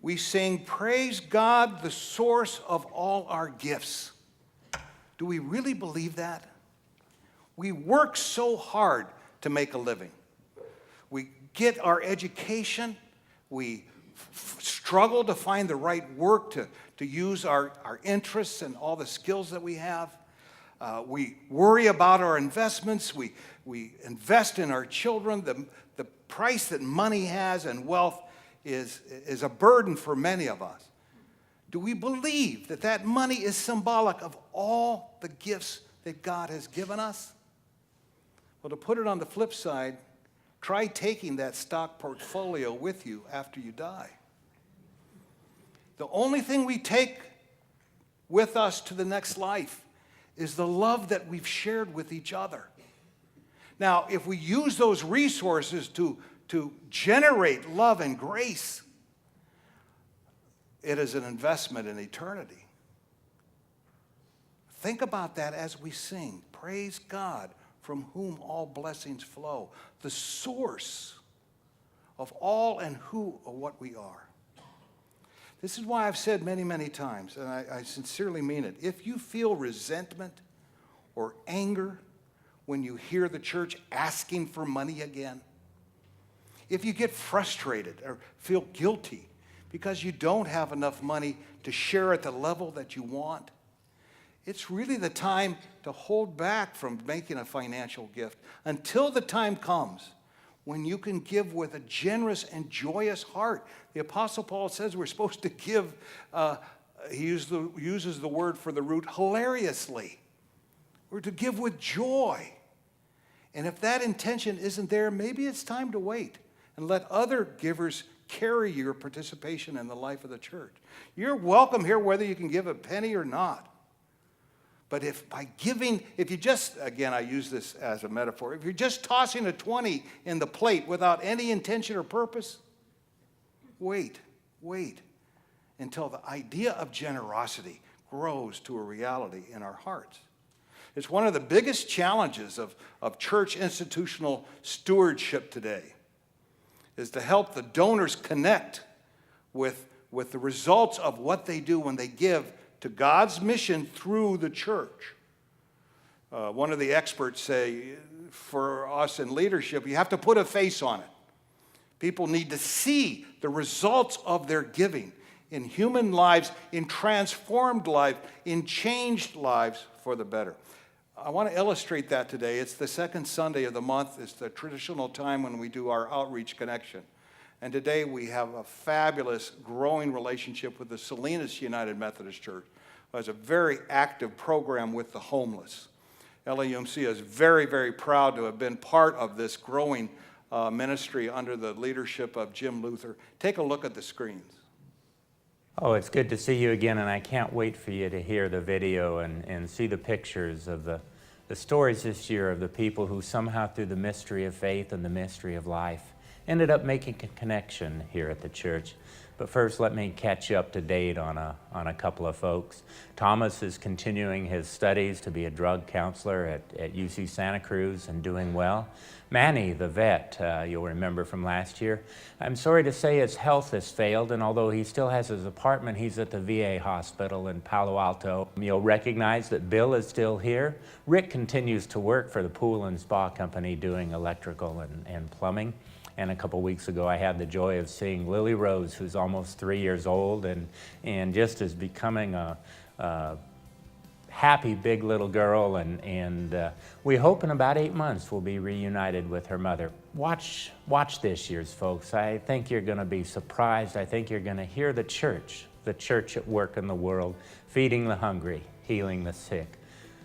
we sing, "Praise God, the source of all our gifts." Do we really believe that? We work so hard to make a living. We get our education. We struggle to find the right work to use our interests and all the skills that we have. We worry about our investments. We invest in our children. The price that money has and wealth is a burden for many of us. Do we believe that that money is symbolic of all the gifts that God has given us? Well, to put it on the flip side, try taking that stock portfolio with you after you die. The only thing we take with us to the next life is the love that we've shared with each other. Now, if we use those resources to generate love and grace, it is an investment in eternity. Think about that as we sing, "Praise God, from whom all blessings flow," the source of all and who or what we are. This is why I've said many, many times, and I sincerely mean it, if you feel resentment or anger when you hear the church asking for money again, if you get frustrated or feel guilty because you don't have enough money to share at the level that you want, it's really the time to hold back from making a financial gift until the time comes when you can give with a generous and joyous heart. The Apostle Paul says we're supposed to give, he uses the word for the root, hilariously. We're to give with joy. And if that intention isn't there, maybe it's time to wait and let other givers carry your participation in the life of the church. You're welcome here whether you can give a penny or not. But if you just, again, I use this as a metaphor, if you're just tossing a 20 in the plate without any intention or purpose, wait until the idea of generosity grows to a reality in our hearts. It's one of the biggest challenges of church institutional stewardship today, is to help the donors connect with the results of what they do when they give to God's mission through the church. One of the experts say, for us in leadership, you have to put a face on it. People need to see the results of their giving in human lives, in transformed lives, in changed lives for the better. I want to illustrate that today. It's the second Sunday of the month. It's the traditional time when we do our outreach connection. And today we have a fabulous growing relationship with the Salinas United Methodist Church, who has a very active program with the homeless. LAUMC is very, very proud to have been part of this growing ministry under the leadership of Jim Luther. Take a look at the screens. Oh, it's good to see you again, and I can't wait for you to hear the video and see the pictures of the stories this year of the people who somehow through the mystery of faith and the mystery of life ended up making a connection here at the church. But first, let me catch you up to date on a couple of folks. Thomas is continuing his studies to be a drug counselor at UC Santa Cruz and doing well. Manny, the vet, you'll remember from last year. I'm sorry to say his health has failed, and although he still has his apartment, he's at the VA hospital in Palo Alto. You'll recognize that Bill is still here. Rick continues to work for the pool and spa company doing electrical and plumbing. And a couple weeks ago, I had the joy of seeing Lily Rose, who's almost 3 years old and just is becoming a happy big little girl. And we hope in about 8 months we'll be reunited with her mother. Watch this year's, folks. I think you're going to be surprised. I think you're going to hear the church at work in the world, feeding the hungry, healing the sick,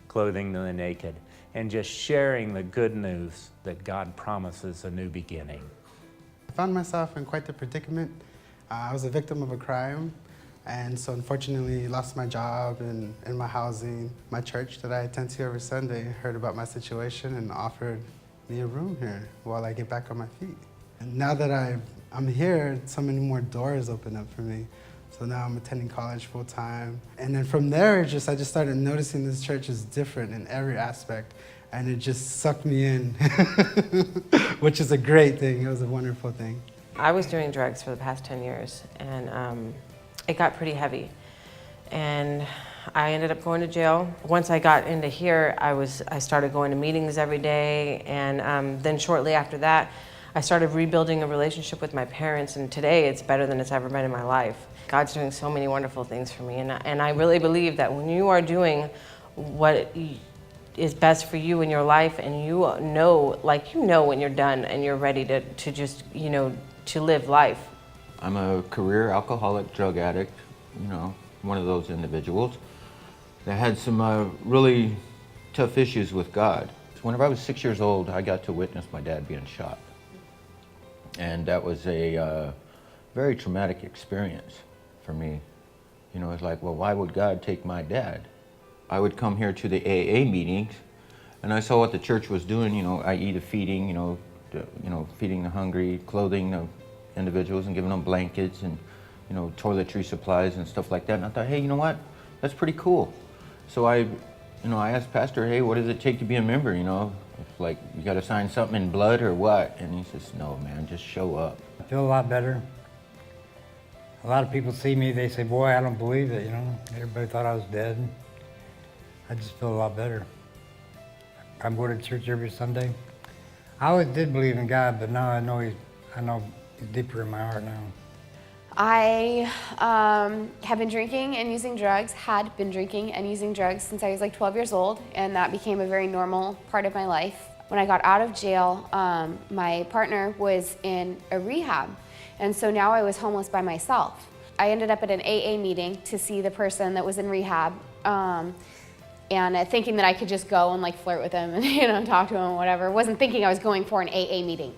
clothing the naked, and just sharing the good news that God promises a new beginning. I found myself in quite the predicament. I was a victim of a crime, and so unfortunately lost my job and my housing. My church that I attend to every Sunday heard about my situation and offered me a room here while I get back on my feet. And now that I'm here, so many more doors open up for me. So now I'm attending college full time. And then from there, I just started noticing this church is different in every aspect. And it just sucked me in, which is a great thing. It was a wonderful thing. I was doing drugs for the past 10 years, and it got pretty heavy. And I ended up going to jail. Once I got into here, I started going to meetings every day, and then shortly after that, I started rebuilding a relationship with my parents, and today it's better than it's ever been in my life. God's doing so many wonderful things for me, and I really believe that when you are doing what is best for you in your life, and you know when you're done and you're ready to just, to live life. I'm a career alcoholic, drug addict, one of those individuals that had some really tough issues with God. Whenever I was 6 years old, I got to witness my dad being shot. And that was a very traumatic experience for me. It's like, well, why would God take my dad? I would come here to the AA meetings, and I saw what the church was doing, i.e. the feeding, feeding the hungry, clothing the individuals and giving them blankets and, toiletry supplies and stuff like that. And I thought, hey, you know what? That's pretty cool. So I asked Pastor, hey, what does it take to be a member, It's like, you got to sign something in blood or what? And he says, no, man, just show up. I feel a lot better. A lot of people see me, they say, boy, I don't believe it, Everybody thought I was dead. I just feel a lot better. I'm going to church every Sunday. I always did believe in God, but now I know He's deeper in my heart now. I have been drinking and using drugs, had been drinking and using drugs since I was like 12 years old, and that became a very normal part of my life. When I got out of jail, my partner was in a rehab, and so now I was homeless by myself. I ended up at an AA meeting to see the person that was in rehab, and thinking that I could just go and like flirt with him and talk to him or whatever. Wasn't thinking I was going for an AA meeting.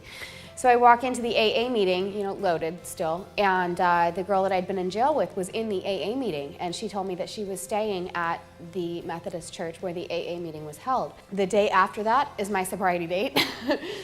So I walk into the AA meeting, loaded still, and the girl that I'd been in jail with was in the AA meeting, and she told me that she was staying at the Methodist church where the AA meeting was held. The day after that is my sobriety date.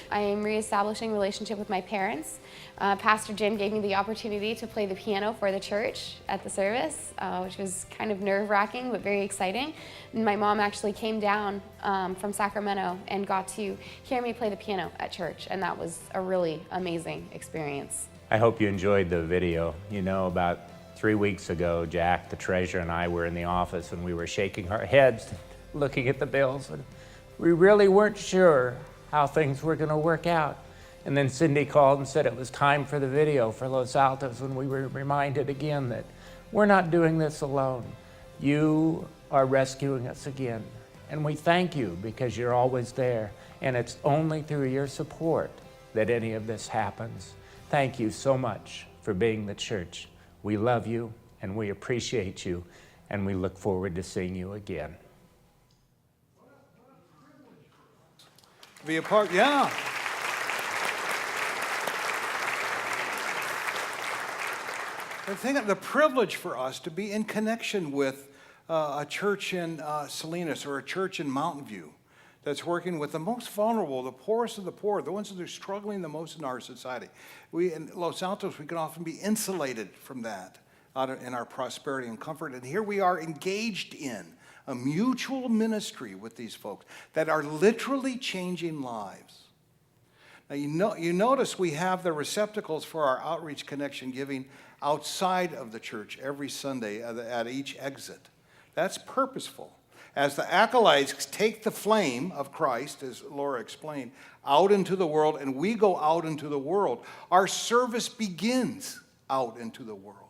I am reestablishing a relationship with my parents. Pastor Jim gave me the opportunity to play the piano for the church at the service, which was kind of nerve-wracking but very exciting. And my mom actually came down from Sacramento and got to hear me play the piano at church, and that was a really amazing experience. I hope you enjoyed the video. About 3 weeks ago, Jack, the treasurer, and I were in the office, and we were shaking our heads, looking at the bills, and we really weren't sure how things were going to work out. And then Cindy called and said it was time for the video for Los Altos, and we were reminded again that we're not doing this alone. You are rescuing us again, and we thank you because you're always there, and it's only through your support that any of this happens. Thank you so much for being the church. We love you, and we appreciate you, and we look forward to seeing you again. Be a part, yeah. The privilege for us to be in connection with a church in Salinas or a church in Mountain View that's working with the most vulnerable, the poorest of the poor, the ones that are struggling the most in our society. We in Los Altos, we can often be insulated from that in our prosperity and comfort. And here we are engaged in a mutual ministry with these folks that are literally changing lives. Now, you notice we have the receptacles for our outreach connection giving outside of the church every Sunday at each exit. That's purposeful. As the acolytes take the flame of Christ, as Laura explained, out into the world, and we go out into the world, our service begins out into the world.